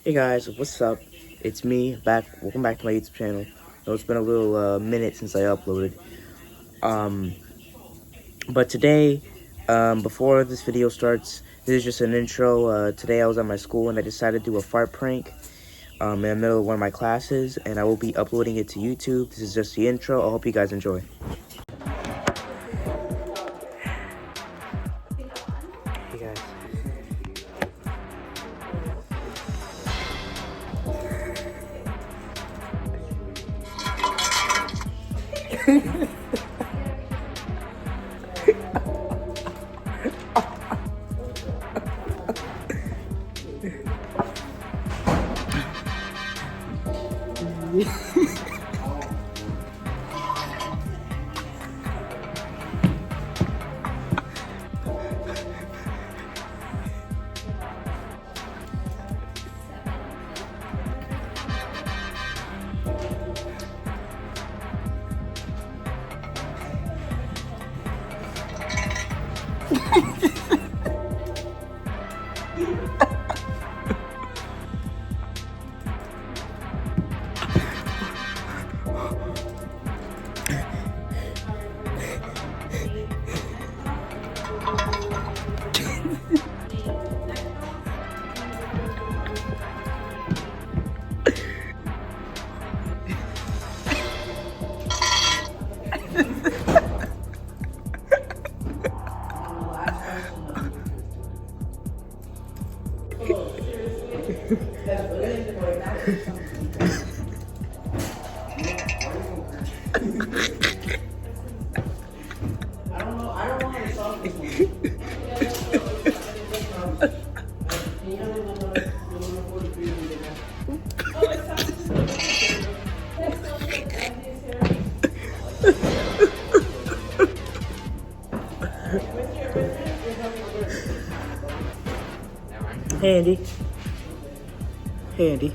Hey guys, what's up? It's me back. Welcome back to my YouTube channel. I know it's been a little minute since I uploaded. But today, before this video starts, this is just an intro. Today I was at my school and I decided to do a fart prank in the middle of one of my classes, and I will be uploading it to YouTube. This is just the intro. I hope you guys enjoy. Hey guys. Hey Andy. Hey Andy.